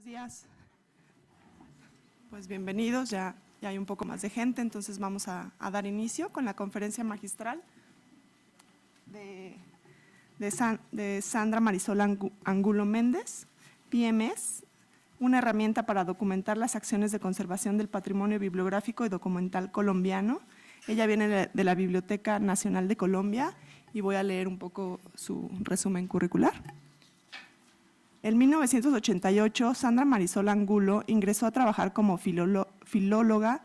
Buenos días. Pues bienvenidos, ya hay un poco más de gente, entonces vamos a dar inicio con la conferencia magistral de Sandra Marisol Angulo Méndez, PMS, una herramienta para documentar las acciones de conservación del patrimonio bibliográfico y documental colombiano. Ella viene de la Biblioteca Nacional de Colombia y voy a leer un poco su resumen curricular. En 1988, Sandra Marisol Angulo ingresó a trabajar como filóloga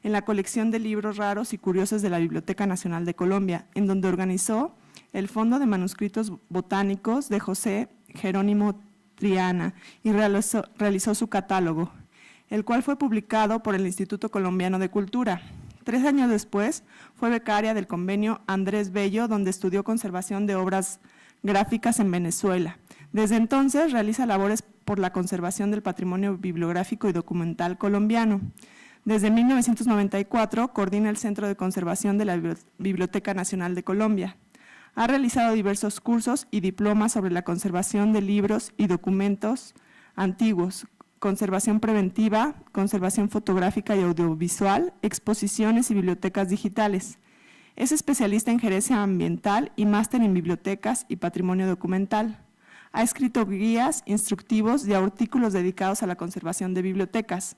en la colección de libros raros y curiosos de la Biblioteca Nacional de Colombia, en donde organizó el Fondo de Manuscritos Botánicos de José Jerónimo Triana y realizó su catálogo, el cual fue publicado por el Instituto Colombiano de Cultura. 3 años después, fue becaria del convenio Andrés Bello, donde estudió conservación de obras gráficas en Venezuela. Desde entonces realiza labores por la conservación del patrimonio bibliográfico y documental colombiano. Desde 1994 coordina el Centro de Conservación de la Biblioteca Nacional de Colombia. Ha realizado diversos cursos y diplomas sobre la conservación de libros y documentos antiguos, conservación preventiva, conservación fotográfica y audiovisual, exposiciones y bibliotecas digitales. Es especialista en gerencia ambiental y máster en bibliotecas y patrimonio documental. Ha escrito guías instructivos y artículos dedicados a la conservación de bibliotecas.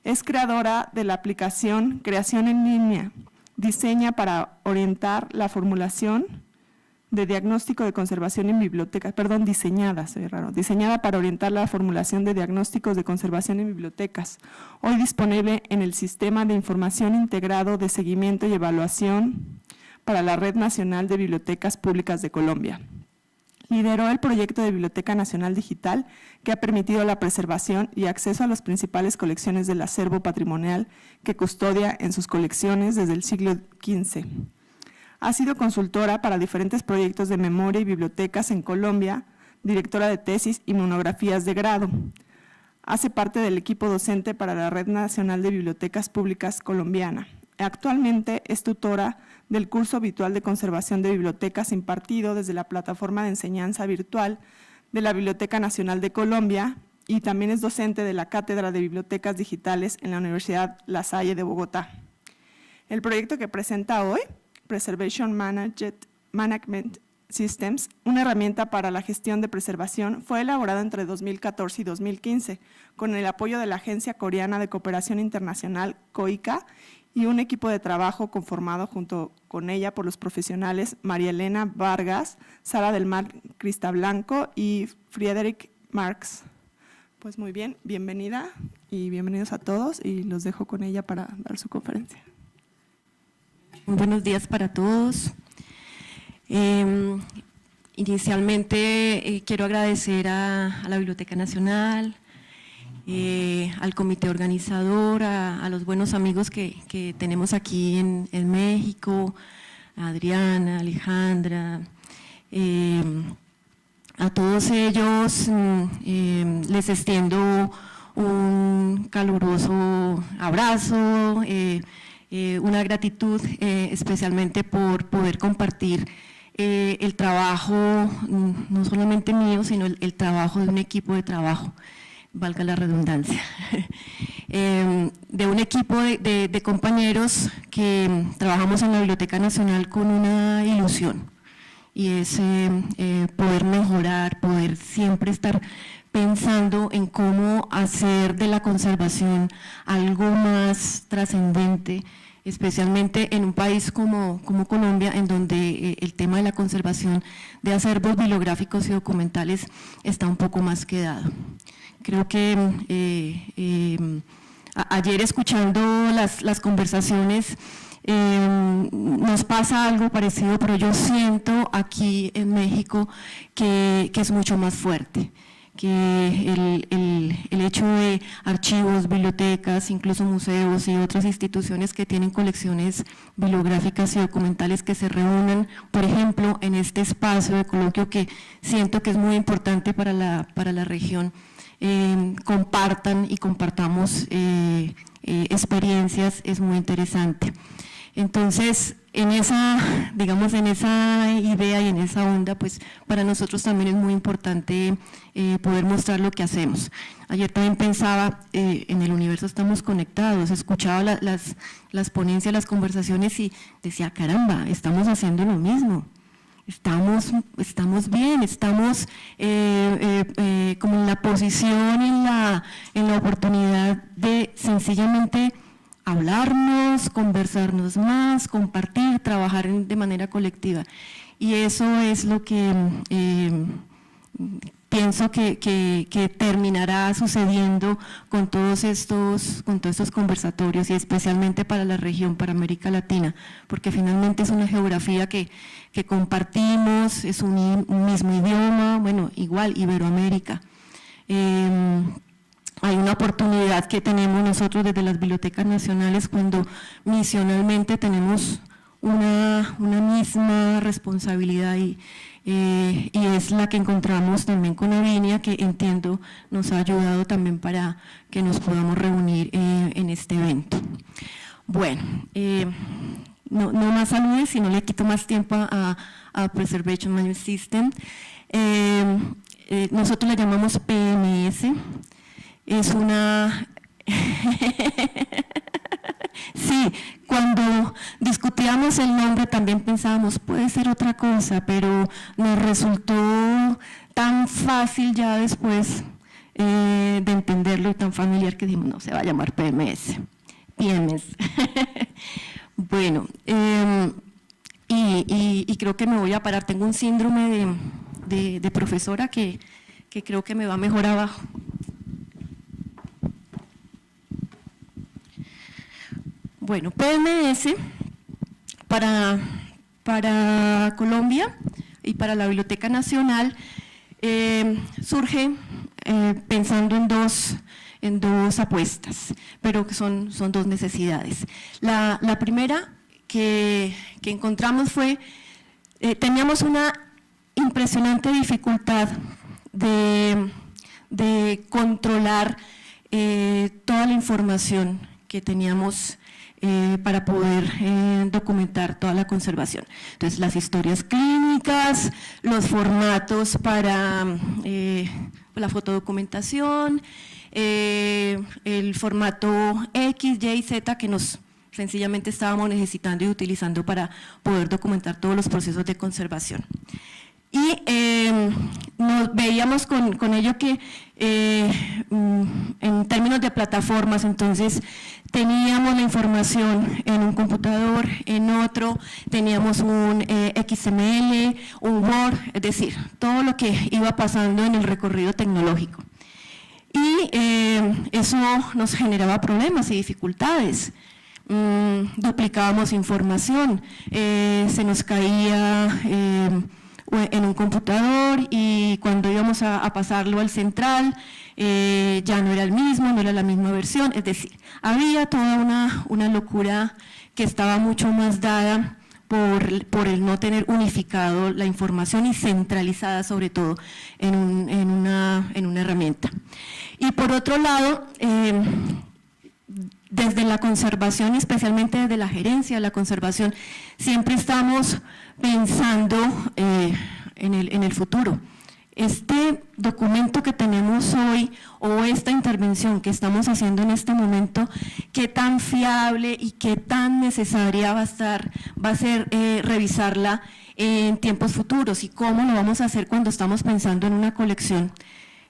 Es creadora de la aplicación Creación en Línea. Diseña para orientar la formulación de diagnóstico de conservación en bibliotecas, diseñada para orientar la formulación de diagnósticos de conservación en bibliotecas, hoy disponible en el Sistema de Información Integrado de Seguimiento y Evaluación para la Red Nacional de Bibliotecas Públicas de Colombia. Lideró el proyecto de Biblioteca Nacional Digital, que ha permitido la preservación y acceso a las principales colecciones del acervo patrimonial que custodia en sus colecciones desde el siglo XV. Ha sido consultora para diferentes proyectos de memoria y bibliotecas en Colombia, directora de tesis y monografías de grado. Hace parte del equipo docente para la Red Nacional de Bibliotecas Públicas Colombiana. Actualmente es tutora del curso virtual de conservación de bibliotecas impartido desde la plataforma de enseñanza virtual de la Biblioteca Nacional de Colombia y también es docente de la Cátedra de Bibliotecas Digitales en la Universidad La Salle de Bogotá. El proyecto que presenta hoy, Preservation Management Systems, una herramienta para la gestión de preservación, fue elaborado entre 2014 y 2015 con el apoyo de la Agencia Coreana de Cooperación Internacional, COICA, y un equipo de trabajo conformado junto con ella por los profesionales María Elena Vargas, Sara del Mar Cristablanco y Friedrich Marx. Pues muy bien, bienvenida y bienvenidos a todos y los dejo con ella para dar su conferencia. Muy buenos días para todos. Inicialmente quiero agradecer a la Biblioteca Nacional, al comité organizador, a los buenos amigos que tenemos aquí en México, a Adriana, Alejandra, a todos ellos les extiendo un caluroso abrazo, una gratitud especialmente por poder compartir el trabajo, no solamente mío, sino el trabajo de un equipo de trabajo, valga la redundancia, de un equipo de compañeros que trabajamos en la Biblioteca Nacional con una ilusión, y es poder mejorar, poder siempre estar pensando en cómo hacer de la conservación algo más trascendente, especialmente en un país como Colombia, en donde el tema de la conservación de acervos bibliográficos y documentales está un poco más quedado. Creo que ayer escuchando las conversaciones nos pasa algo parecido, pero yo siento aquí en México que es mucho más fuerte, que el hecho de archivos, bibliotecas, incluso museos y otras instituciones que tienen colecciones bibliográficas y documentales que se reúnan, por ejemplo, en este espacio de coloquio que siento que es muy importante para la región, compartan y compartamos experiencias, es muy interesante. Entonces, en esa, digamos, en esa idea y en esa onda, pues para nosotros también es muy importante poder mostrar lo que hacemos. Ayer también pensaba, en el universo estamos conectados, escuchaba las ponencias, las conversaciones y decía, caramba, estamos haciendo lo mismo. Estamos bien, estamos como en la posición, en la oportunidad de sencillamente hablarnos, conversarnos más, compartir, trabajar de manera colectiva. Y eso es lo que pienso que terminará sucediendo con todos estos conversatorios y especialmente para la región, para América Latina, porque finalmente es una geografía que compartimos, es un mismo idioma, bueno, igual Iberoamérica. Hay una oportunidad que tenemos nosotros desde las bibliotecas nacionales cuando misionalmente tenemos una misma responsabilidad y es la que encontramos también con Avinia, que entiendo nos ha ayudado también para que nos podamos reunir en este evento. Bueno, no más saludes, si no le quito más tiempo a Preservation Management System. Nosotros le llamamos PMS. Es una… Sí, cuando discutíamos el nombre también pensábamos, puede ser otra cosa, pero nos resultó tan fácil ya después de entenderlo y tan familiar que dijimos, no, se va a llamar PMS. Bueno, y creo que me voy a parar, tengo un síndrome de profesora que creo que me va mejor abajo. Bueno, PMS para Colombia y para la Biblioteca Nacional surge pensando en dos apuestas, pero que son dos necesidades. La primera que encontramos fue, teníamos una impresionante dificultad de controlar toda la información que teníamos para poder documentar toda la conservación. Entonces, las historias clínicas, los formatos para la fotodocumentación, el formato X, Y, Z que sencillamente estábamos necesitando y utilizando para poder documentar todos los procesos de conservación. Y nos veíamos con ello que en términos de plataformas, entonces teníamos la información en un computador, en otro, teníamos un XML, un Word, es decir, todo lo que iba pasando en el recorrido tecnológico. Y eso nos generaba problemas y dificultades. Duplicábamos información, se nos caía en un computador y cuando íbamos a pasarlo al central ya no era el mismo, no era la misma versión, es decir, había toda una locura que estaba mucho más dada por el no tener unificado la información y centralizada sobre todo en una herramienta. Y por otro lado, desde la conservación, especialmente desde la gerencia de la conservación, siempre estamos pensando en el futuro. Este documento que tenemos hoy o esta intervención que estamos haciendo en este momento, qué tan fiable y qué tan necesaria va a ser revisarla en tiempos futuros y cómo lo vamos a hacer cuando estamos pensando en una colección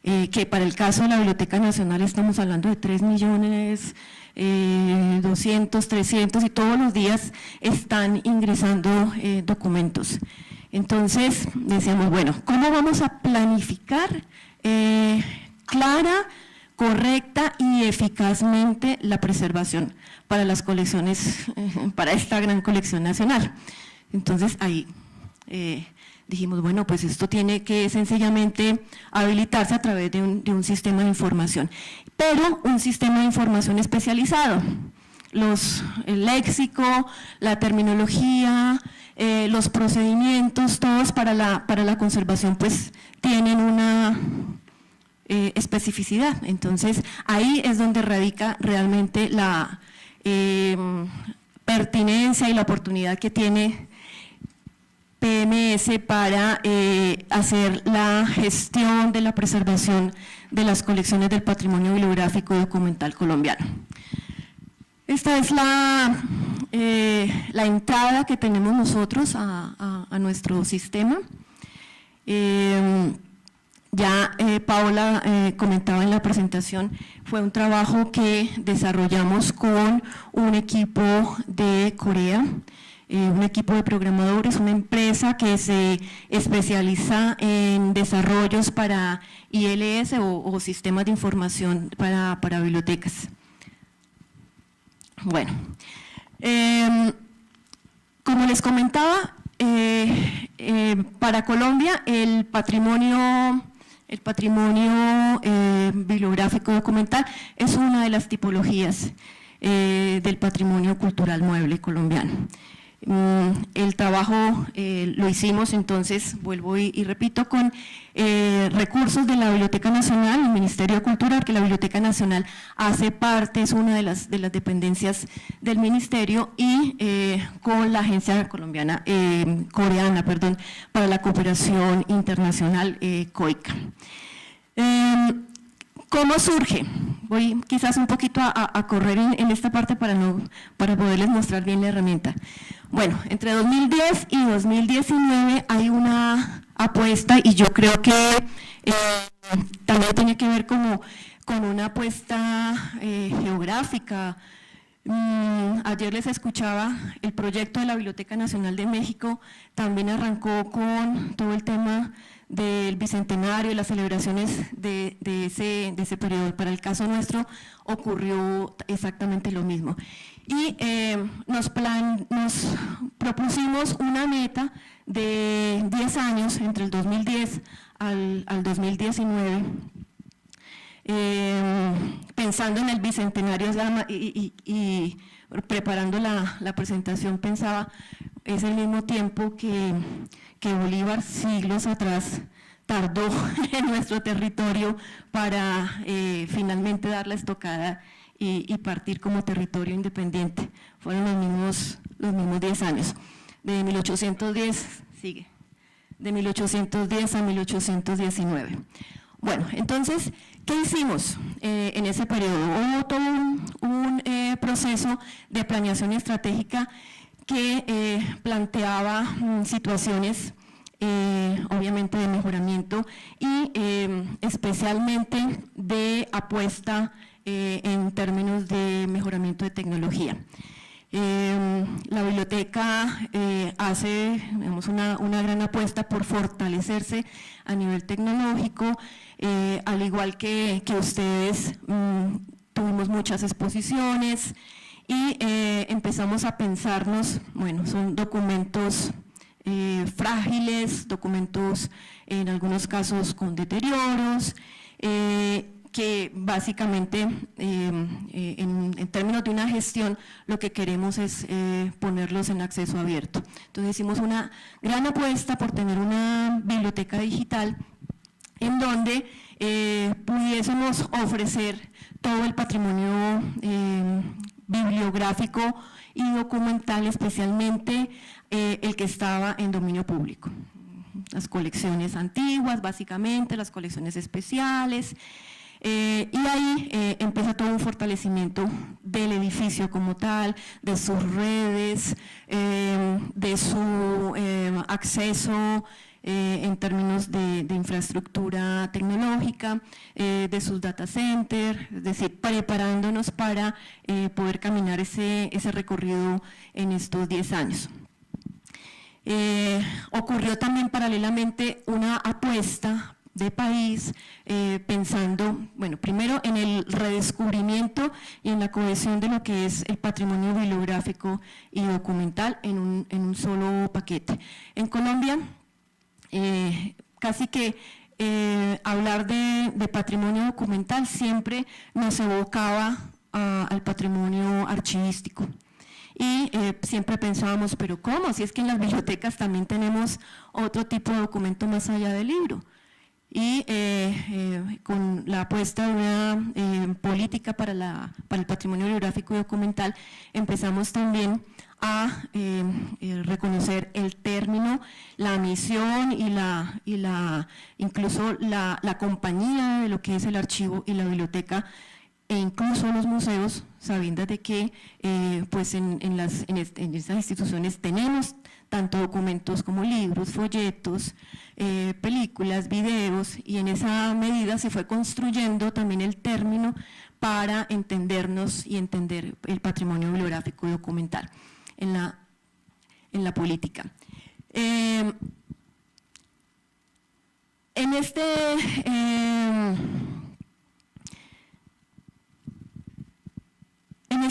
que para el caso de la Biblioteca Nacional estamos hablando de 3.200.000, 300 y todos los días están ingresando documentos. Entonces decíamos, bueno, ¿cómo vamos a planificar clara, correcta y eficazmente la preservación para las colecciones, para esta gran colección nacional? Entonces ahí dijimos, bueno, pues esto tiene que sencillamente habilitarse a través de un sistema de información, pero un sistema de información especializado. El léxico, la terminología, los procedimientos, todos para la conservación pues tienen una especificidad. Entonces ahí es donde radica realmente pertinencia y la oportunidad que tiene PMS para hacer la gestión de la preservación de las colecciones del patrimonio bibliográfico y documental colombiano. Esta es la entrada que tenemos nosotros a nuestro sistema. Ya Paola comentaba en la presentación, fue un trabajo que desarrollamos con un equipo de Corea, un equipo de programadores, una empresa que se especializa en desarrollos para ILS o sistemas de información para bibliotecas. Bueno, como les comentaba, para Colombia el patrimonio bibliográfico documental es una de las tipologías del patrimonio cultural mueble colombiano. El trabajo lo hicimos, entonces, vuelvo y repito, con recursos de la Biblioteca Nacional, el Ministerio de Cultura, que la Biblioteca Nacional hace parte, es una de las dependencias del Ministerio, y con la Agencia Coreana para la Cooperación Internacional, COICA. ¿Cómo surge? Voy quizás un poquito a correr en esta parte para poderles mostrar bien la herramienta. Bueno, entre 2010 y 2019 hay una apuesta, y yo creo que también tiene que ver con una apuesta geográfica. Ayer les escuchaba, el proyecto de la Biblioteca Nacional de México también arrancó con todo el tema del bicentenario y las celebraciones de ese periodo. Para el caso nuestro ocurrió exactamente lo mismo. Y nos propusimos una meta de 10 años, entre el 2010 al 2019, pensando en el bicentenario y preparando la presentación, pensaba, es el mismo tiempo que Bolívar siglos atrás tardó en nuestro territorio para finalmente dar la estocada y partir como territorio independiente. Fueron los mismos 10 años, de 1810, de 1810 a 1819. Bueno, entonces, ¿qué hicimos en ese periodo? Hubo todo un proceso de planeación estratégica que planteaba situaciones obviamente de mejoramiento y especialmente de apuesta en términos de mejoramiento de tecnología. La biblioteca hace, digamos, una gran apuesta por fortalecerse a nivel tecnológico, al igual que ustedes. Tuvimos muchas exposiciones y empezamos a pensarnos, bueno, son documentos frágiles, documentos en algunos casos con deterioros, que básicamente en términos de una gestión lo que queremos es ponerlos en acceso abierto. Entonces hicimos una gran apuesta por tener una biblioteca digital en donde pudiésemos ofrecer todo el patrimonio bibliográfico y documental, especialmente el que estaba en dominio público. Las colecciones antiguas, básicamente, las colecciones especiales, y ahí empieza todo un fortalecimiento del edificio como tal, de sus redes, de su acceso en términos de infraestructura tecnológica, de sus data centers, es decir, preparándonos para poder caminar ese recorrido en estos 10 años. Ocurrió también paralelamente una apuesta de país, pensando, bueno, primero en el redescubrimiento y en la cohesión de lo que es el patrimonio bibliográfico y documental en un solo paquete. En Colombia, casi que hablar de patrimonio documental siempre nos evocaba al patrimonio archivístico. Y siempre pensábamos, pero ¿cómo? Si es que en las bibliotecas también tenemos otro tipo de documento más allá del libro. Y con la apuesta de una política para el patrimonio bibliográfico y documental, empezamos también a reconocer el término, la misión y incluso la compañía de lo que es el archivo y la biblioteca, e incluso los museos, sabiendo de que pues en estas instituciones tenemos tanto documentos como libros, folletos, películas, videos, y en esa medida se fue construyendo también el término para entendernos y entender el patrimonio bibliográfico y documental en la política. En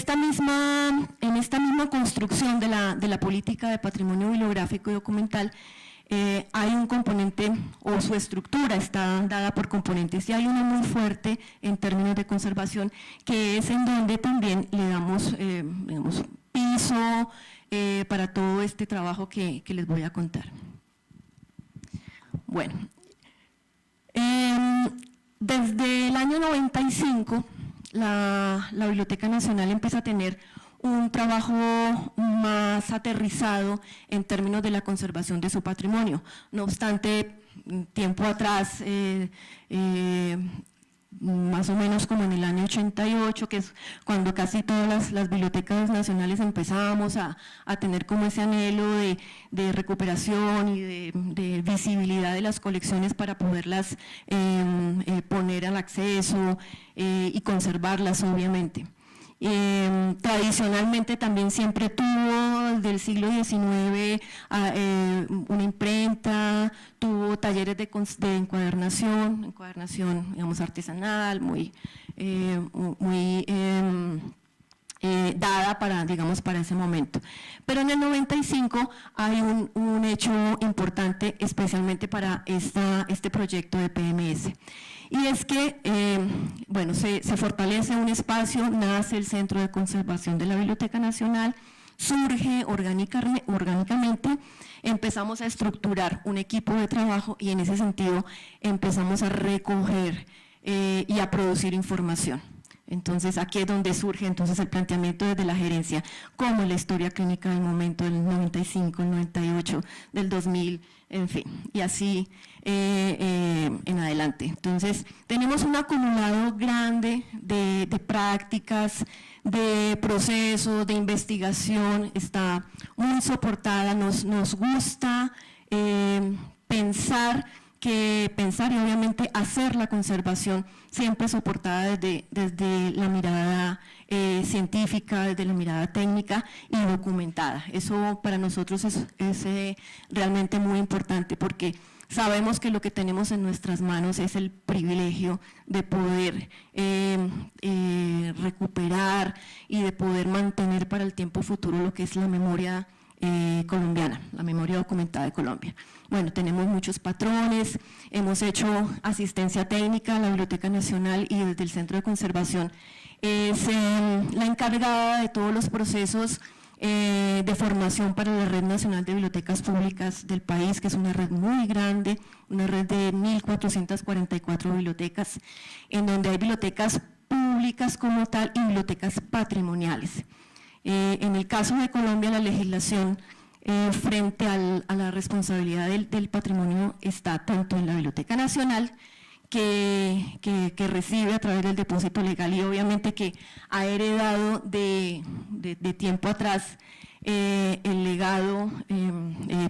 esta misma construcción de la política de patrimonio bibliográfico y documental, hay un componente, o su estructura está dada por componentes, y hay uno muy fuerte en términos de conservación, que es en donde también le damos digamos, piso para todo este trabajo que les voy a contar. Bueno, desde el año 95, la Biblioteca Nacional empieza a tener un trabajo más aterrizado en términos de la conservación de su patrimonio. No obstante, tiempo atrás, más o menos como en el año 88, que es cuando casi todas las bibliotecas nacionales empezábamos a tener como ese anhelo de recuperación y de visibilidad de las colecciones para poderlas poner al acceso y conservarlas, obviamente. Tradicionalmente también siempre tuvo, desde el siglo XIX, una imprenta, tuvo talleres de encuadernación, digamos, artesanal, muy dada para ese momento. Pero en el 95 hay un hecho importante, especialmente para este proyecto de PMS. Y es que, bueno, se fortalece un espacio, nace el Centro de Conservación de la Biblioteca Nacional, surge orgánicamente, empezamos a estructurar un equipo de trabajo y en ese sentido empezamos a recoger y a producir información. Entonces, aquí es donde surge entonces el planteamiento desde la gerencia, como la historia clínica del momento del 95, el 98, del 2000, en fin, y así en adelante. Entonces, tenemos un acumulado grande de prácticas, de procesos, de investigación, está muy soportada, nos gusta pensar y obviamente hacer la conservación siempre soportada desde la mirada científica, desde la mirada técnica y documentada. Eso para nosotros es realmente muy importante, porque sabemos que lo que tenemos en nuestras manos es el privilegio de poder recuperar y de poder mantener para el tiempo futuro lo que es la memoria colombiana, la memoria documentada de Colombia. Bueno, tenemos muchos patrones, hemos hecho asistencia técnica a la Biblioteca Nacional y desde el Centro de Conservación es la encargada de todos los procesos de formación para la Red Nacional de Bibliotecas Públicas del país, que es una red muy grande, una red de 1.444 bibliotecas, en donde hay bibliotecas públicas como tal y bibliotecas patrimoniales. En el caso de Colombia, la legislación frente a la responsabilidad del patrimonio está tanto en la Biblioteca Nacional, que recibe a través del depósito legal y obviamente que ha heredado de tiempo atrás el legado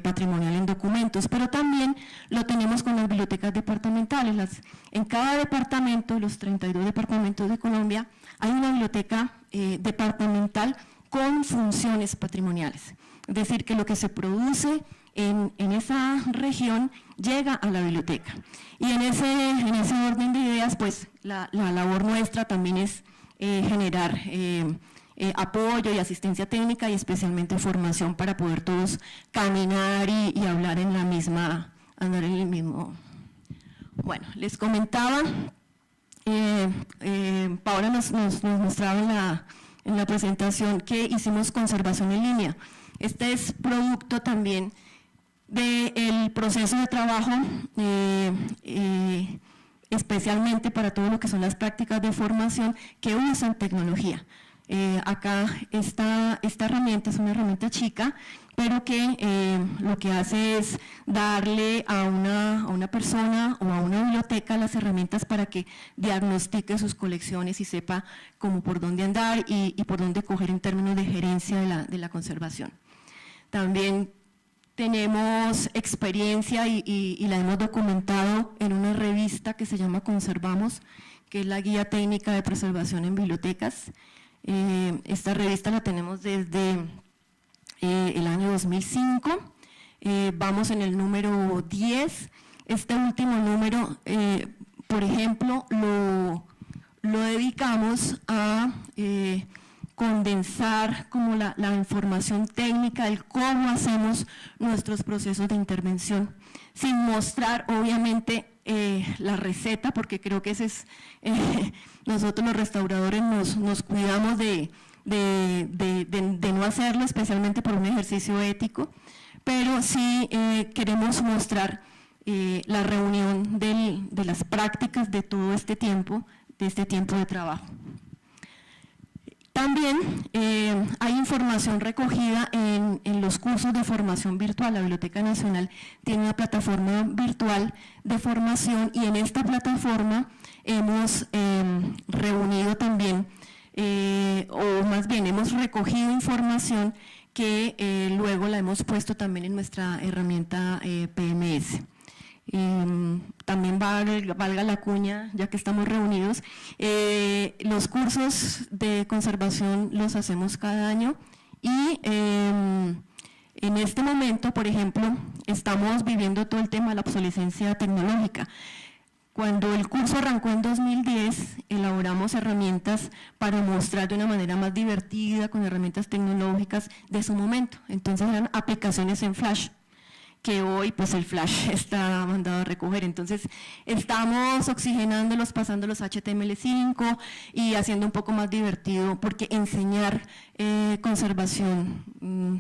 patrimonial en documentos, pero también lo tenemos con las bibliotecas departamentales. En cada departamento, los 32 departamentos de Colombia, hay una biblioteca departamental con funciones patrimoniales. Es decir, que lo que se produce en esa región llega a la biblioteca. Y en ese orden de ideas, pues la labor nuestra también es generar apoyo y asistencia técnica y especialmente formación para poder todos caminar y hablar en la misma, andar en el mismo. Bueno, les comentaba, Paola nos mostraba en la presentación que hicimos conservación en línea. Este es producto también del proceso de trabajo especialmente para todo lo que son las prácticas de formación que usan tecnología. Acá esta herramienta es una herramienta chica, pero que lo que hace es darle a una persona o a una biblioteca las herramientas para que diagnostique sus colecciones y sepa cómo por dónde andar y por dónde coger en términos de gerencia de la conservación. También tenemos experiencia y la hemos documentado en una revista que se llama Conservamos, que es la Guía Técnica de Preservación en Bibliotecas. Esta revista la tenemos desde el año 2005, vamos en el número 10. Este último número, por ejemplo, lo dedicamos a condensar como la información técnica del cómo hacemos nuestros procesos de intervención, sin mostrar obviamente la receta, porque creo que ese es, nosotros los restauradores nos cuidamos de no hacerlo, especialmente por un ejercicio ético, pero sí queremos mostrar la reunión de las prácticas de todo este tiempo, de trabajo. También hay información recogida en los cursos de formación virtual. La Biblioteca Nacional tiene una plataforma virtual de formación y en esta plataforma hemos reunido también, o más bien hemos recogido información que luego la hemos puesto también en nuestra herramienta PMS. También valga la cuña, ya que estamos reunidos, los cursos de conservación los hacemos cada año y en este momento, por ejemplo, estamos viviendo todo el tema de la obsolescencia tecnológica. Cuando el curso arrancó en 2010, elaboramos herramientas para mostrar de una manera más divertida, con herramientas tecnológicas de su momento. Entonces eran aplicaciones en Flash, que hoy pues el Flash está mandado a recoger. Entonces estamos oxigenándolos, pasándolos a HTML5 y haciendo un poco más divertido, porque enseñar conservación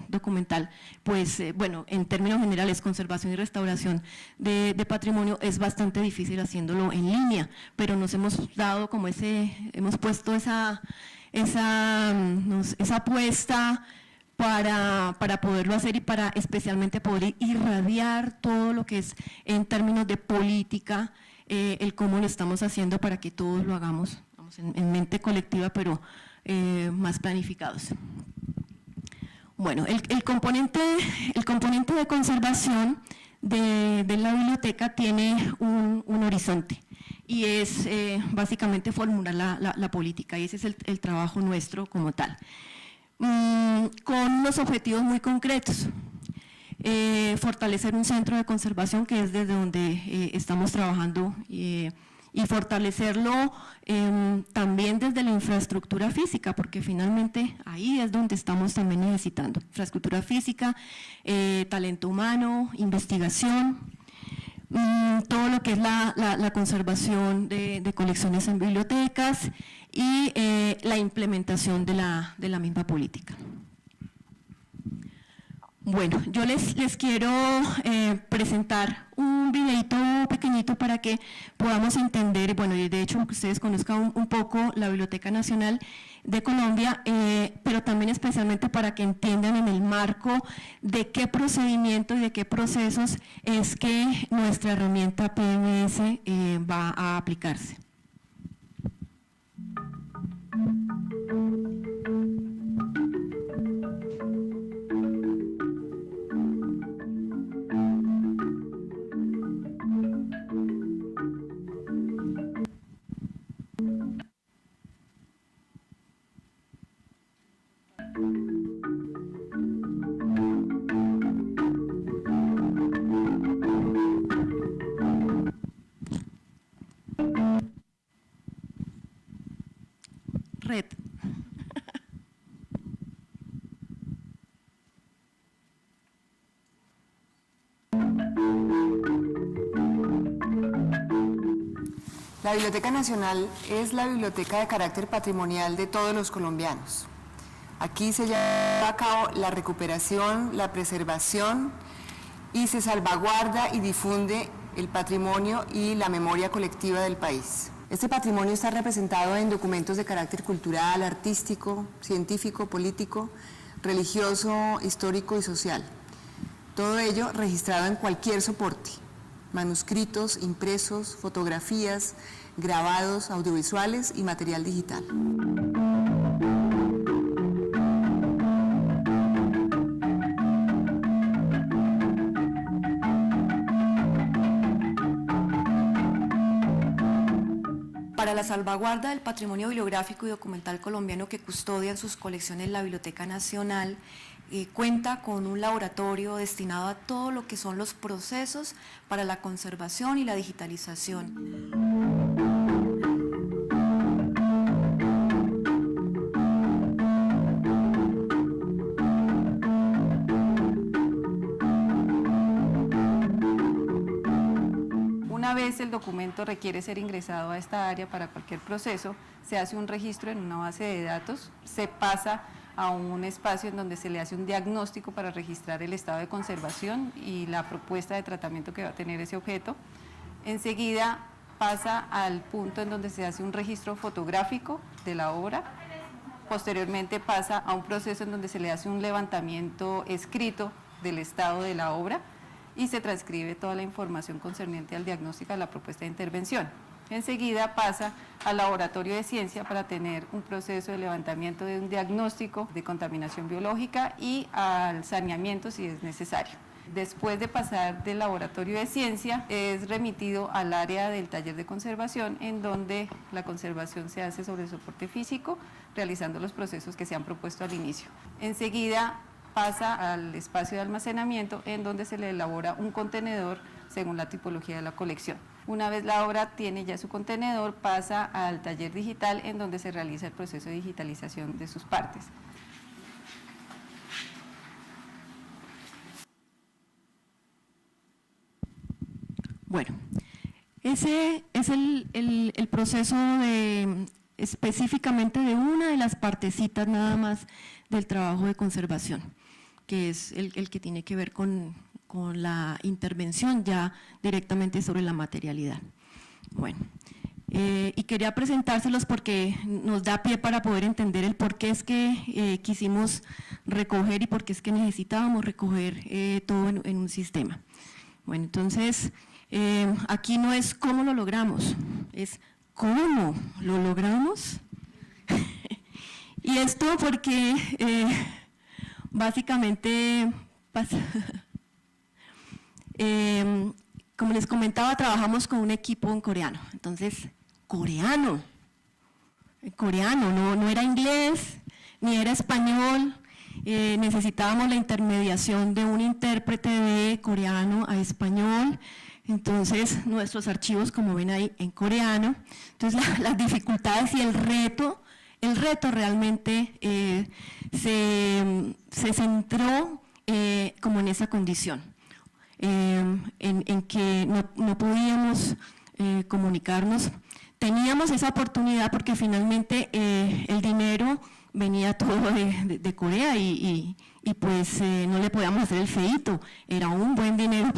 documental, pues bueno, en términos generales, conservación y restauración de patrimonio es bastante difícil haciéndolo en línea, pero nos hemos dado como hemos puesto esa apuesta para poderlo hacer y para especialmente poder irradiar todo lo que es en términos de política, el cómo lo estamos haciendo para que todos lo hagamos en mente colectiva, pero más planificados. Bueno, el componente de conservación de la biblioteca tiene un horizonte y es básicamente formular la política, y ese es el trabajo nuestro como tal. Con unos objetivos muy concretos, fortalecer un centro de conservación, que es desde donde estamos trabajando, y fortalecerlo también desde la infraestructura física, porque finalmente ahí es donde estamos también necesitando infraestructura física, talento humano, investigación, todo lo que es la conservación de colecciones en bibliotecas y la implementación de la misma política. Bueno, yo les quiero presentar un videito pequeñito para que podamos entender, bueno, y de hecho que ustedes conozcan un poco la Biblioteca Nacional de Colombia, pero también especialmente para que entiendan en el marco de qué procedimiento y de qué procesos es que nuestra herramienta PMS va a aplicarse. Red. La Biblioteca Nacional es la biblioteca de carácter patrimonial de todos los colombianos. Aquí se lleva a cabo la recuperación, la preservación y se salvaguarda y difunde el patrimonio y la memoria colectiva del país. Este patrimonio está representado en documentos de carácter cultural, artístico, científico, político, religioso, histórico y social. Todo ello registrado en cualquier soporte: manuscritos, impresos, fotografías, grabados, audiovisuales y material digital. Para la salvaguarda del patrimonio bibliográfico y documental colombiano que custodia en sus colecciones la Biblioteca Nacional, cuenta con un laboratorio destinado a todo lo que son los procesos para la conservación y la digitalización. Una vez el documento requiere ser ingresado a esta área para cualquier proceso, se hace un registro en una base de datos, se pasa a un espacio en donde se le hace un diagnóstico para registrar el estado de conservación y la propuesta de tratamiento que va a tener ese objeto. Enseguida pasa al punto en donde se hace un registro fotográfico de la obra. Posteriormente pasa a un proceso en donde se le hace un levantamiento escrito del estado de la obra y se transcribe toda la información concerniente al diagnóstico de la propuesta de intervención. Enseguida pasa al laboratorio de ciencia para tener un proceso de levantamiento de un diagnóstico de contaminación biológica y al saneamiento si es necesario. Después de pasar del laboratorio de ciencia, es remitido al área del taller de conservación, en donde la conservación se hace sobre el soporte físico, realizando los procesos que se han propuesto al inicio. Enseguida pasa al espacio de almacenamiento, en donde se le elabora un contenedor según la tipología de la colección. Una vez la obra tiene ya su contenedor, pasa al taller digital, en donde se realiza el proceso de digitalización de sus partes. Bueno, ese es el proceso específicamente de una de las partecitas nada más del trabajo de conservación, que es el que tiene que ver con la intervención ya directamente sobre la materialidad. Bueno, y quería presentárselos porque nos da pie para poder entender el por qué es que quisimos recoger y por qué es que necesitábamos recoger todo en un sistema. Bueno, entonces, aquí no es cómo lo logramos, es cómo lo logramos. Y esto porque básicamente pasa. Como les comentaba, trabajamos con un equipo en coreano, entonces, coreano, no era inglés, ni era español, necesitábamos la intermediación de un intérprete de coreano a español, entonces nuestros archivos, como ven ahí, en coreano, entonces las dificultades y el reto realmente se centró como en esa condición. En que no podíamos comunicarnos. Teníamos esa oportunidad porque finalmente el dinero venía todo de Corea y pues no le podíamos hacer el feíto. Era un buen dinero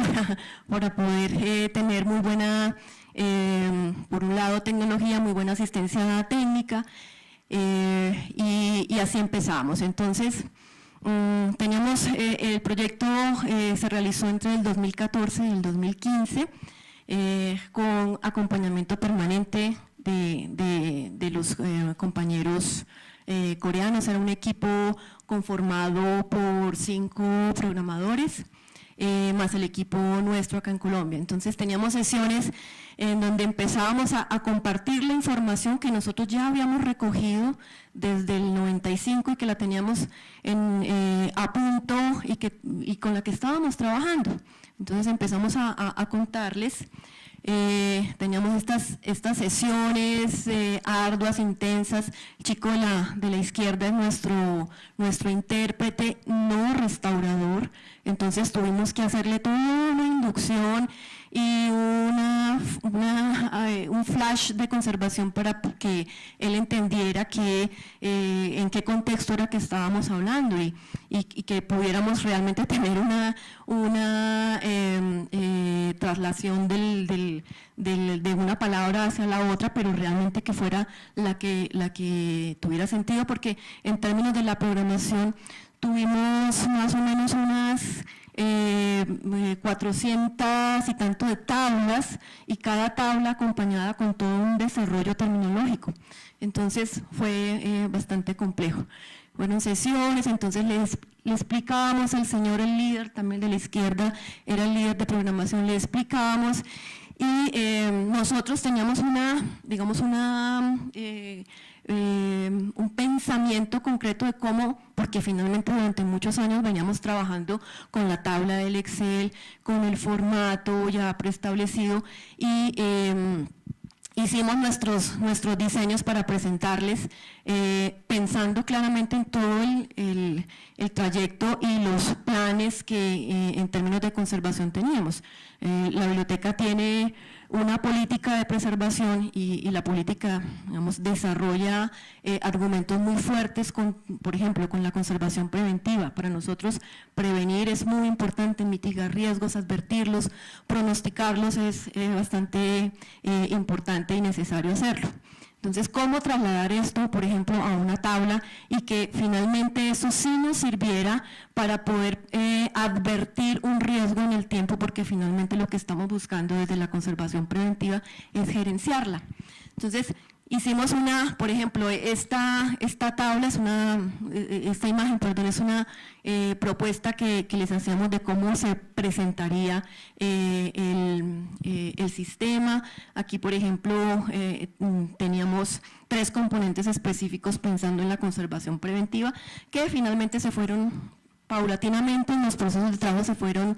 para poder tener muy buena, por un lado tecnología, muy buena asistencia técnica y así empezamos. Entonces, teníamos el proyecto se realizó entre el 2014 y el 2015 con acompañamiento permanente de los compañeros coreanos. Era un equipo conformado por 5 programadores más el equipo nuestro acá en Colombia. Entonces teníamos sesiones en donde empezábamos a compartir la información que nosotros ya habíamos recogido desde el 95 y que la teníamos a punto y con la que estábamos trabajando. Entonces empezamos a contarles, teníamos estas sesiones arduas, intensas. El chico de la izquierda es nuestro intérprete, no restaurador, entonces tuvimos que hacerle toda una inducción y un flash de conservación para que él entendiera en qué contexto era que estábamos hablando y que pudiéramos realmente tener una traslación de una palabra hacia la otra, pero realmente que fuera la que tuviera sentido, porque en términos de la programación tuvimos más o menos unas 400 y tanto de tablas, y cada tabla acompañada con todo un desarrollo terminológico. Entonces fue bastante complejo. Fueron sesiones, entonces le explicábamos, el líder también de la izquierda, era el líder de programación, le explicábamos, y nosotros teníamos un pensamiento concreto de cómo, porque finalmente durante muchos años veníamos trabajando con la tabla del Excel, con el formato ya preestablecido, y hicimos nuestros diseños para presentarles, pensando claramente en todo el trayecto y los planes que en términos de conservación teníamos. La biblioteca tiene una política de preservación y la política, digamos, desarrolla argumentos muy fuertes, por ejemplo, con la conservación preventiva. Para nosotros prevenir es muy importante, mitigar riesgos, advertirlos, pronosticarlos es bastante importante y necesario hacerlo. Entonces, ¿cómo trasladar esto, por ejemplo, a una tabla y que finalmente eso sí nos sirviera para poder advertir un riesgo en el tiempo, porque finalmente lo que estamos buscando desde la conservación preventiva es gerenciarla? Entonces, hicimos por ejemplo, esta tabla esta imagen, perdón, es una propuesta que les hacíamos de cómo se presentaría el sistema. Aquí, por ejemplo, teníamos 3 componentes específicos pensando en la conservación preventiva, que finalmente se fueron paulatinamente, en los procesos de trabajo se fueron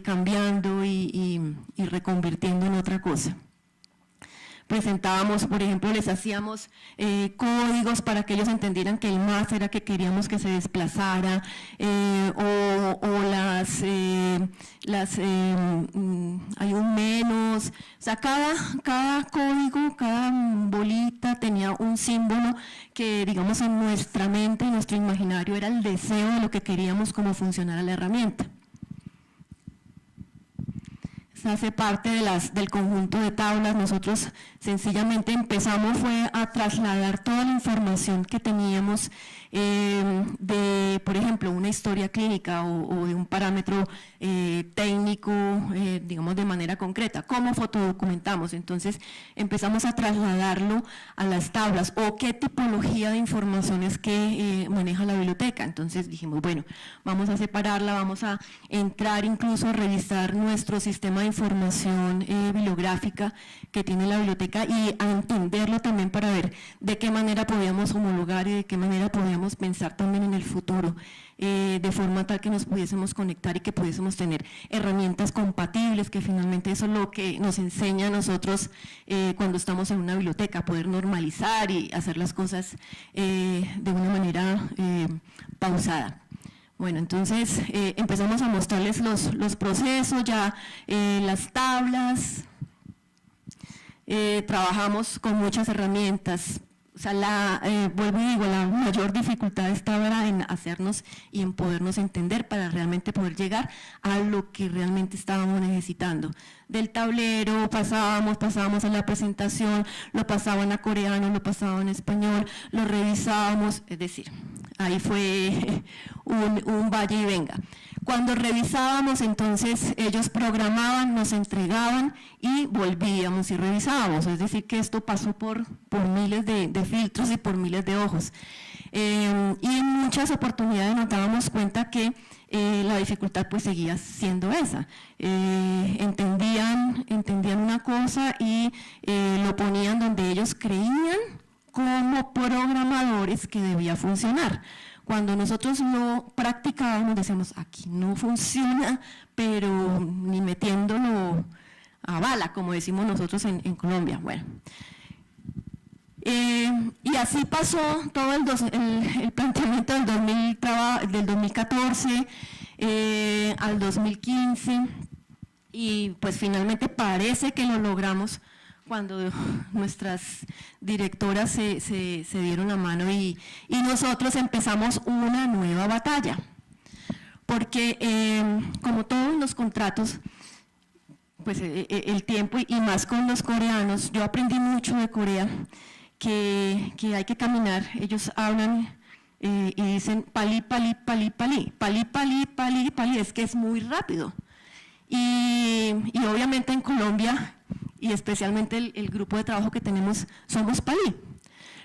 cambiando y reconvirtiendo en otra cosa. Presentábamos, por ejemplo, les hacíamos códigos para que ellos entendieran que el más era que queríamos que se desplazara, hay un menos, o sea, cada código, cada bolita tenía un símbolo que, digamos, en nuestra mente, en nuestro imaginario, era el deseo de lo que queríamos cómo funcionara la herramienta. Hace parte del conjunto de tablas. Nosotros sencillamente empezamos a trasladar toda la información que teníamos de, por ejemplo, una historia clínica o de un parámetro técnico, digamos, de manera concreta. ¿Cómo fotodocumentamos? Entonces empezamos a trasladarlo a las tablas, o qué tipología de información es que maneja la biblioteca. Entonces dijimos, bueno, vamos a separarla, vamos a entrar incluso a revisar nuestro sistema de información bibliográfica que tiene la biblioteca y a entenderlo también para ver de qué manera podíamos homologar y de qué manera podíamos pensar también en el futuro, de forma tal que nos pudiésemos conectar y que pudiésemos tener herramientas compatibles, que finalmente eso es lo que nos enseña a nosotros cuando estamos en una biblioteca, poder normalizar y hacer las cosas de una manera pausada. Bueno, entonces empezamos a mostrarles los procesos, ya las tablas, trabajamos con muchas herramientas. O sea, vuelvo y digo, la mayor dificultad estaba en hacernos y en podernos entender para realmente poder llegar a lo que realmente estábamos necesitando. Del tablero pasábamos a la presentación, lo pasaban a coreano, lo pasaban a español, lo revisábamos, es decir, ahí fue un vaya y venga. Cuando revisábamos, entonces ellos programaban, nos entregaban y volvíamos y revisábamos, es decir, que esto pasó por miles de filtros y por miles de ojos. Y en muchas oportunidades nos dábamos cuenta que la dificultad pues seguía siendo esa. Entendían una cosa y lo ponían donde ellos creían como programadores que debía funcionar. Cuando nosotros lo practicábamos, decíamos, aquí no funciona, pero ni metiéndolo a bala, como decimos nosotros en Colombia. Bueno, y así pasó todo el planteamiento del 2014 al 2015. y pues finalmente parece que lo logramos cuando nuestras directoras se dieron la mano y nosotros empezamos una nueva batalla, porque como todos los contratos, pues el tiempo y más con los coreanos, yo aprendí mucho de Corea, que hay que caminar, ellos hablan y dicen pali, pali, pali, pali, pali, pali, pali, pali, es que es muy rápido. Y obviamente en Colombia, y especialmente el grupo de trabajo que tenemos, somos Palí.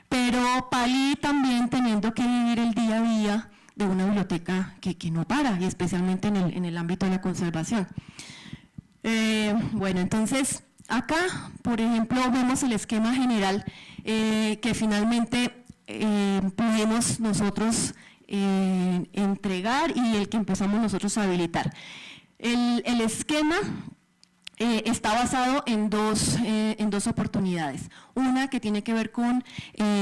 Pero Palí también teniendo que vivir el día a día de una biblioteca que no para, y especialmente en el ámbito de la conservación. Bueno, entonces, acá, por ejemplo, vemos el esquema general que finalmente pudimos nosotros entregar y el que empezamos nosotros a habilitar. El esquema está basado en dos oportunidades. Una que tiene que ver con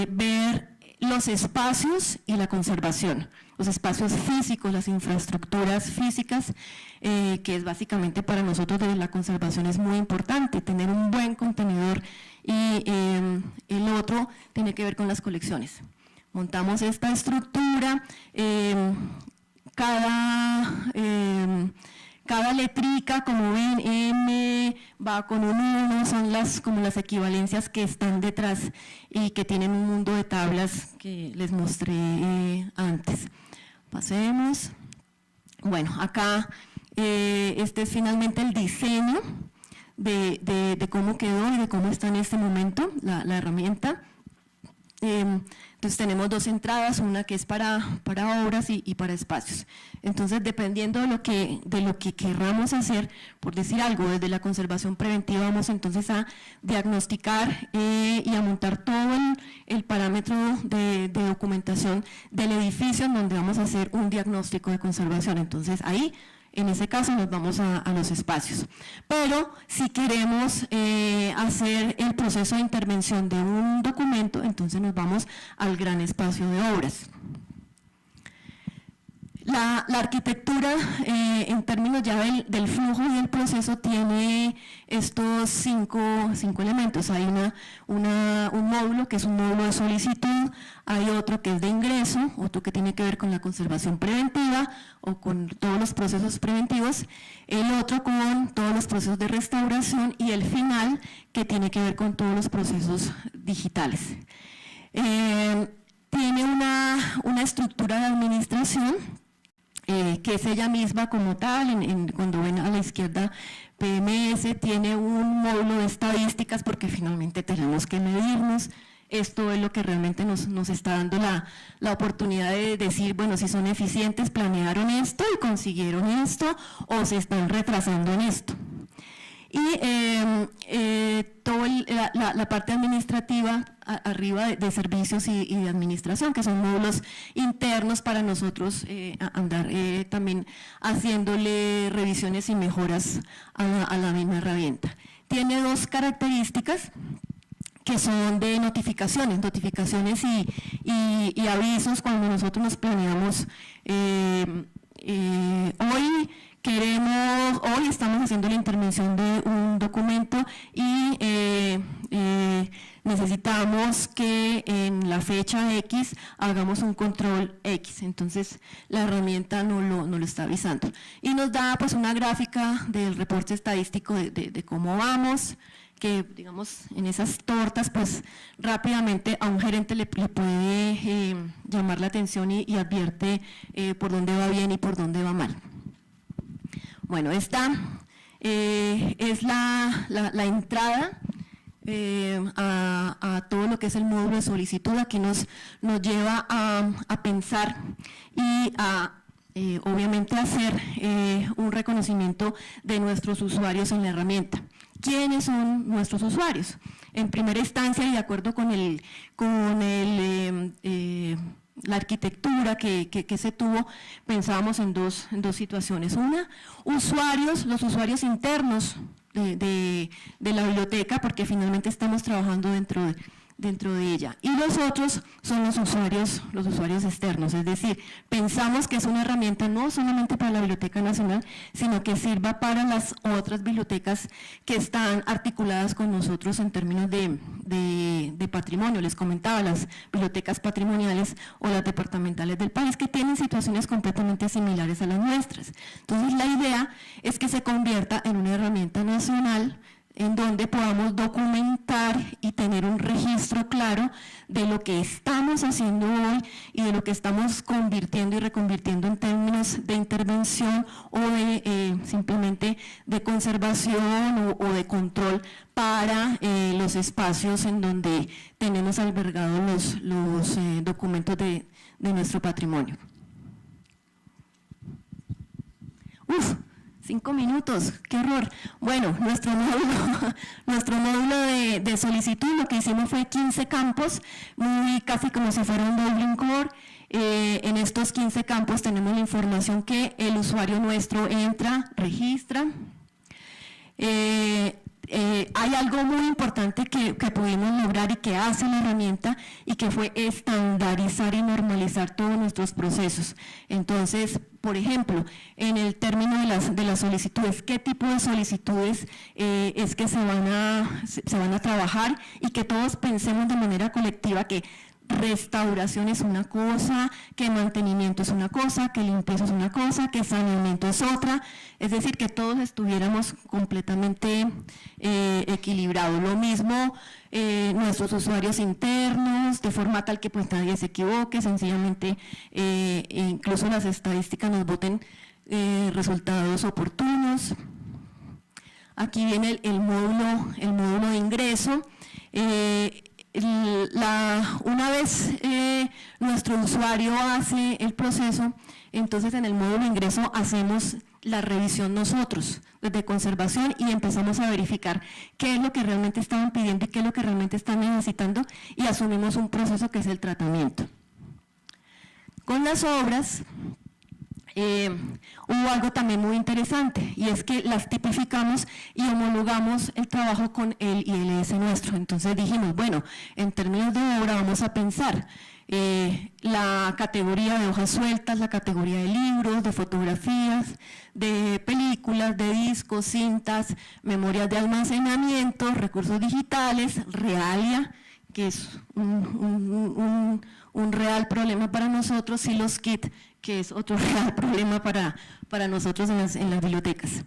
ver los espacios y la conservación, los espacios físicos, las infraestructuras físicas, que es básicamente para nosotros de la conservación es muy importante, tener un buen contenedor, y el otro tiene que ver con las colecciones. Montamos esta estructura, cada letrica, como ven, M va con un 1, son como las equivalencias que están detrás y que tienen un mundo de tablas que les mostré antes. Pasemos. Bueno, acá este es finalmente el diseño de cómo quedó y de cómo está en este momento la herramienta. Entonces tenemos dos entradas, una que es para obras y para espacios. Entonces, dependiendo de lo que querramos hacer, por decir algo, desde la conservación preventiva vamos entonces a diagnosticar y a montar todo el parámetro de documentación del edificio en donde vamos a hacer un diagnóstico de conservación. Entonces ahí, en ese caso, nos vamos a los espacios. Pero si queremos hacer el proceso de intervención de un documento, entonces nos vamos al gran espacio de obras. La arquitectura, en términos ya del flujo y del proceso, tiene estos cinco elementos. Hay un módulo que es un módulo de solicitud, hay otro que es de ingreso, otro que tiene que ver con la conservación preventiva o con todos los procesos preventivos, el otro con todos los procesos de restauración y el final que tiene que ver con todos los procesos digitales. Tiene una estructura de administración que es ella misma como tal, cuando ven a la izquierda PMS, tiene un módulo de estadísticas porque finalmente tenemos que medirnos. Esto es lo que realmente nos está dando la oportunidad de decir, bueno, si son eficientes, planearon esto y consiguieron esto, o se están retrasando en esto. Y toda la parte administrativa arriba de servicios y de administración, que son módulos internos para nosotros andar también haciéndole revisiones y mejoras a la misma herramienta. Tiene dos características que son de notificaciones y avisos cuando nosotros nos planeamos. Hoy estamos haciendo la intervención de un documento y necesitamos que en la fecha X hagamos un control X, entonces la herramienta no lo está avisando. Y nos da pues una gráfica del reporte estadístico de cómo vamos, que digamos en esas tortas pues rápidamente a un gerente le puede llamar la atención y advierte por dónde va bien y por dónde va mal. Bueno, esta es la entrada a todo lo que es el módulo de solicitud. Aquí nos lleva a pensar y a obviamente hacer un reconocimiento de nuestros usuarios en la herramienta. ¿Quiénes son nuestros usuarios? En primera instancia, y de acuerdo con la arquitectura que se tuvo, pensábamos en dos situaciones. Una, los usuarios internos de la biblioteca, porque finalmente estamos trabajando dentro dentro de ella. Y los otros son los usuarios externos, es decir, pensamos que es una herramienta no solamente para la Biblioteca Nacional, sino que sirva para las otras bibliotecas que están articuladas con nosotros en términos de patrimonio. Les comentaba, las bibliotecas patrimoniales o las departamentales del país, que tienen situaciones completamente similares a las nuestras. Entonces, la idea es que se convierta en una herramienta nacional en donde podamos documentar y tener un registro claro de lo que estamos haciendo hoy y de lo que estamos convirtiendo y reconvirtiendo en términos de intervención o de simplemente de conservación o de control para los espacios en donde tenemos albergados los documentos de nuestro patrimonio. 5 minutos, qué horror. Bueno, nuestro módulo de solicitud, lo que hicimos fue 15 campos, casi como si fuera un Dublin Core. En estos 15 campos tenemos la información que el usuario nuestro entra, registra. Hay algo muy importante que pudimos lograr y que hace la herramienta y que fue estandarizar y normalizar todos nuestros procesos. Entonces, por ejemplo, en el término de las solicitudes, ¿qué tipo de solicitudes es que se van a trabajar y que todos pensemos de manera colectiva que restauración es una cosa, que mantenimiento es una cosa, que limpieza es una cosa, que saneamiento es otra, es decir, que todos estuviéramos completamente equilibrados. Lo mismo nuestros usuarios internos, de forma tal que pues nadie se equivoque, sencillamente incluso las estadísticas nos boten resultados oportunos. Aquí viene el módulo de ingreso. Una vez nuestro usuario hace el proceso, entonces en el módulo de ingreso hacemos la revisión nosotros, desde conservación, y empezamos a verificar qué es lo que realmente estaban pidiendo y qué es lo que realmente están necesitando, y asumimos un proceso que es el tratamiento. Con las obras, hubo algo también muy interesante, y es que las tipificamos y homologamos el trabajo con el ILS nuestro. Entonces dijimos, bueno, en términos de obra vamos a pensar la categoría de hojas sueltas, la categoría de libros, de fotografías, de películas, de discos, cintas, memorias de almacenamiento, recursos digitales, realia, que es un real problema para nosotros, y los kits, que es otro real problema para nosotros en las bibliotecas.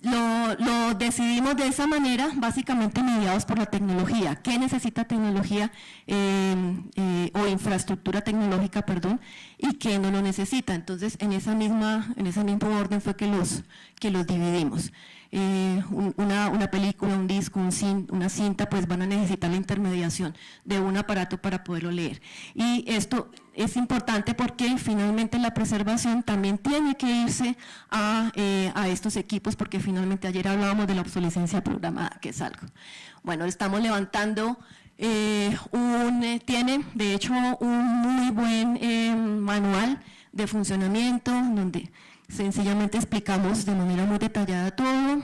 Lo decidimos de esa manera, básicamente mediados por la tecnología. ¿Qué necesita tecnología o infraestructura tecnológica, perdón, y qué no lo necesita? Entonces, en ese mismo orden fue que los dividimos. Una película, un disco, una cinta, pues van a necesitar la intermediación de un aparato para poderlo leer. Y esto es importante porque finalmente la preservación también tiene que irse a estos equipos, porque finalmente ayer hablábamos de la obsolescencia programada, que es algo. Bueno, estamos levantando, tiene de hecho un muy buen manual de funcionamiento, donde sencillamente explicamos de manera muy detallada todo.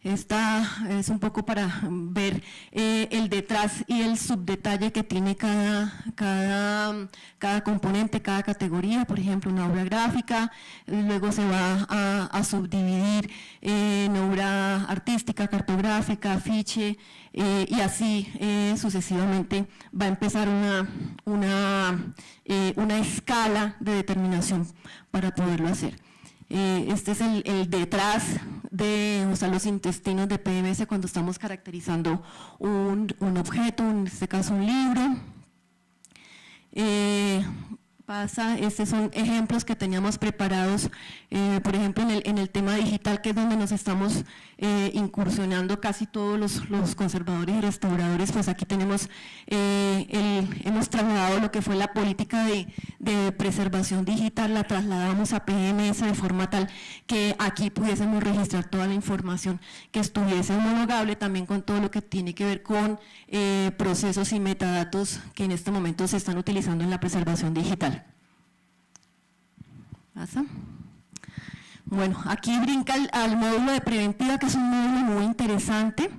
Esta es un poco para ver el detrás y el subdetalle que tiene cada componente, cada categoría. Por ejemplo, una obra gráfica, luego se va a subdividir en obra artística, cartográfica, afiche, y así sucesivamente va a empezar una escala de determinación para poderlo hacer. Este es el detrás de los intestinos de PMS cuando estamos caracterizando un objeto, en este caso un libro. Estos son ejemplos que teníamos preparados, por ejemplo, en el tema digital, que es donde nos estamos incursionando casi todos los conservadores y restauradores. Pues aquí tenemos, hemos trasladado lo que fue la política de preservación digital, la trasladamos a PMS de forma tal que aquí pudiésemos registrar toda la información que estuviese homologable, también con todo lo que tiene que ver con procesos y metadatos que en este momento se están utilizando en la preservación digital. ¿Pasa? Bueno, aquí brinca al módulo de preventiva, que es un módulo muy interesante.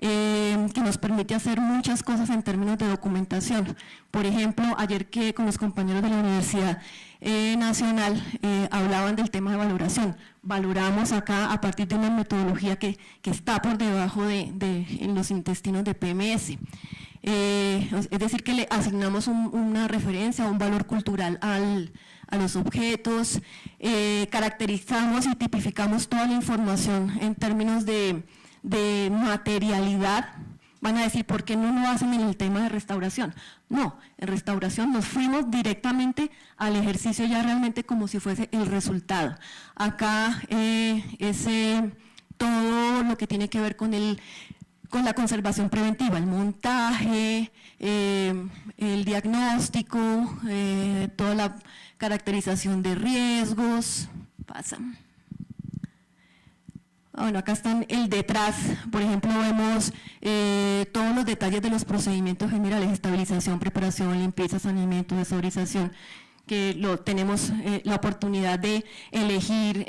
que nos permite hacer muchas cosas en términos de documentación. Por ejemplo, ayer que con los compañeros de la Universidad Nacional hablaban del tema de valoración. Valoramos acá a partir de una metodología que está por debajo en los intestinos de PMS. Es decir, que le asignamos una referencia, un valor cultural a los objetos, caracterizamos y tipificamos toda la información en términos de materialidad. Van a decir, ¿por qué no lo hacen en el tema de restauración? No, en restauración nos fuimos directamente al ejercicio ya realmente como si fuese el resultado. Acá todo lo que tiene que ver con la conservación preventiva, el montaje, el diagnóstico, toda la caracterización de riesgos. Bueno, acá están el detrás, por ejemplo, vemos todos los detalles de los procedimientos generales, estabilización, preparación, limpieza, saneamiento, desoverización, que tenemos la oportunidad de elegir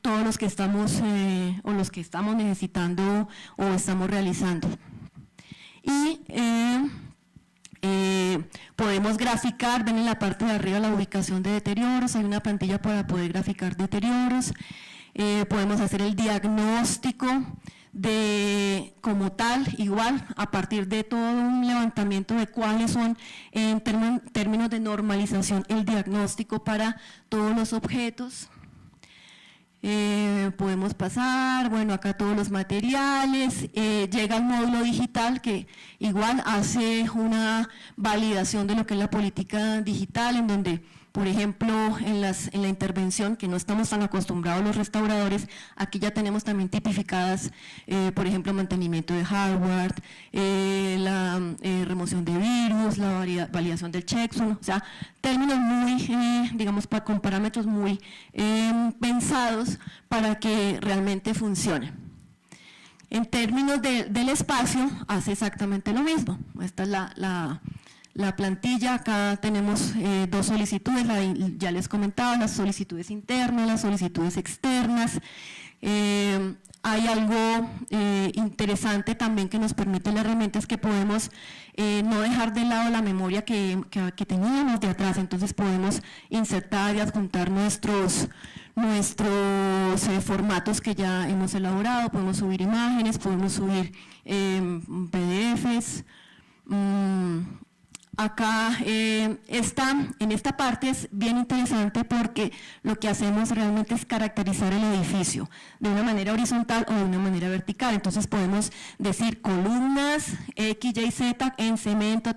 todos los que estamos o los que estamos necesitando o estamos realizando. Y podemos graficar, ven en la parte de arriba la ubicación de deterioros, hay una plantilla para poder graficar deterioros. Podemos hacer el diagnóstico como tal, igual, a partir de todo un levantamiento de cuáles son, en términos de normalización, el diagnóstico para todos los objetos. Podemos pasar, bueno, acá todos los materiales, llega el módulo digital que igual hace una validación de lo que es la política digital, en donde, por ejemplo, en la intervención, que no estamos tan acostumbrados los restauradores, aquí ya tenemos también tipificadas, por ejemplo, mantenimiento de hardware, la remoción de virus, la validación del checksum, o sea, términos muy, digamos, con parámetros muy pensados para que realmente funcione. En términos del espacio, hace exactamente lo mismo. Esta es la plantilla. Acá tenemos dos solicitudes, ya les comentaba, las solicitudes internas, las solicitudes externas. Hay algo interesante también que nos permite la herramienta, es que podemos no dejar de lado la memoria que teníamos de atrás, entonces podemos insertar y adjuntar nuestros formatos que ya hemos elaborado, podemos subir imágenes, podemos subir PDFs. Acá en esta parte es bien interesante porque lo que hacemos realmente es caracterizar el edificio de una manera horizontal o de una manera vertical. Entonces podemos decir columnas X, Y, Z en cemento,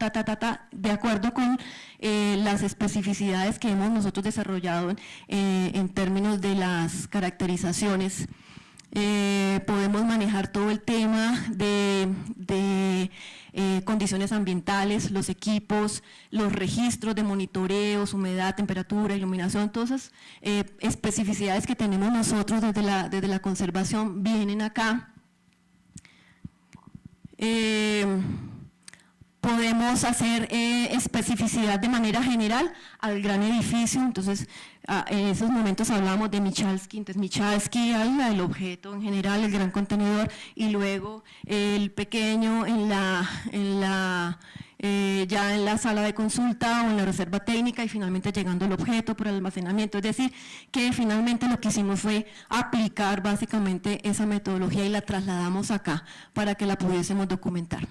de acuerdo con las especificidades que hemos nosotros desarrollado en términos de las caracterizaciones. Podemos manejar todo el tema de condiciones ambientales, los equipos, los registros de monitoreos, humedad, temperatura, iluminación, todas esas especificidades que tenemos nosotros desde la conservación vienen acá. Podemos hacer especificidad de manera general al gran edificio, entonces en esos momentos hablábamos de Michalski, entonces Michalski, el objeto en general, el gran contenedor, y luego el pequeño ya en la sala de consulta o en la reserva técnica, y finalmente llegando al objeto por el almacenamiento. Es decir, que finalmente lo que hicimos fue aplicar básicamente esa metodología y la trasladamos acá para que la pudiésemos documentar.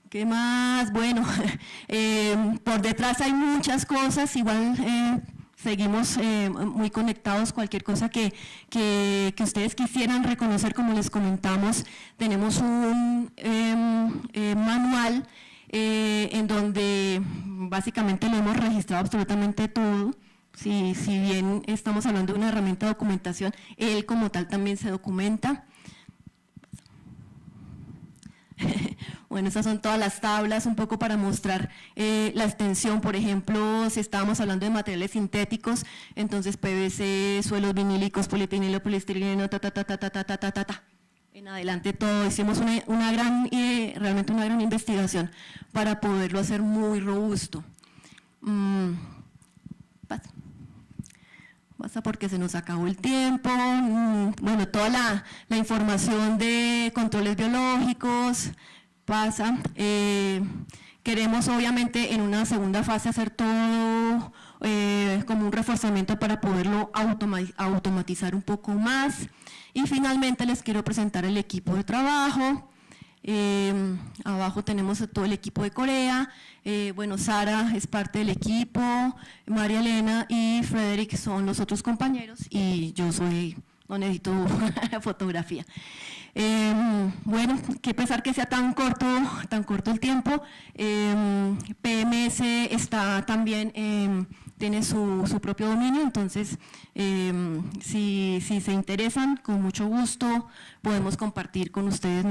¿Qué más? Bueno, por detrás hay muchas cosas, igual seguimos muy conectados. Cualquier cosa que ustedes quisieran reconocer, como les comentamos, tenemos un manual en donde básicamente lo hemos registrado absolutamente todo. Si bien estamos hablando de una herramienta de documentación, él como tal también se documenta. Bueno, estas son todas las tablas, un poco para mostrar la extensión. Por ejemplo, si estábamos hablando de materiales sintéticos, entonces PVC, suelos vinílicos, polietileno, poliestireno, en adelante todo. Hicimos realmente una gran investigación para poderlo hacer muy robusto. pasa porque se nos acabó el tiempo, bueno, toda la información de controles biológicos pasa. Queremos obviamente en una segunda fase hacer todo como un reforzamiento para poderlo automatizar un poco más. Y finalmente les quiero presentar el equipo de trabajo. Abajo tenemos a todo el equipo de Corea. Bueno, Sara es parte del equipo, María Elena y Frederick son los otros compañeros y yo no necesito fotografía. Bueno, qué pesar que sea tan corto el tiempo. PMS está también, tiene su propio dominio, entonces si se interesan, con mucho gusto podemos compartir con ustedes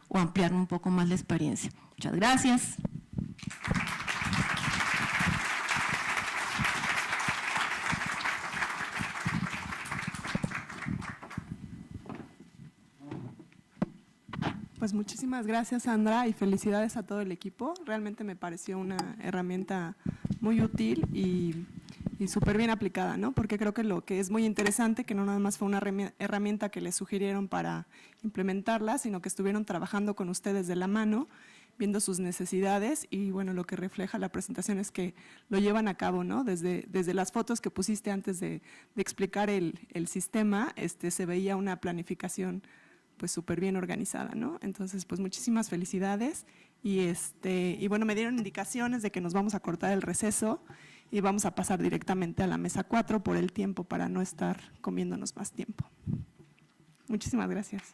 o ampliar un poco más la experiencia. Muchas gracias. Pues muchísimas gracias, Sandra, y felicidades a todo el equipo. Realmente me pareció una herramienta muy útil y súper bien aplicada, ¿no? Porque creo que lo que es muy interesante, que no nada más fue una herramienta que les sugirieron para implementarla, sino que estuvieron trabajando con ustedes de la mano, viendo sus necesidades y bueno, lo que refleja la presentación es que lo llevan a cabo, ¿no? Desde las fotos que pusiste antes de explicar el sistema, se veía una planificación pues súper bien organizada, ¿no? Entonces, pues muchísimas felicidades y bueno, me dieron indicaciones de que nos vamos a cortar el receso y vamos a pasar directamente a la mesa 4 por el tiempo para no estar comiéndonos más tiempo. Muchísimas gracias.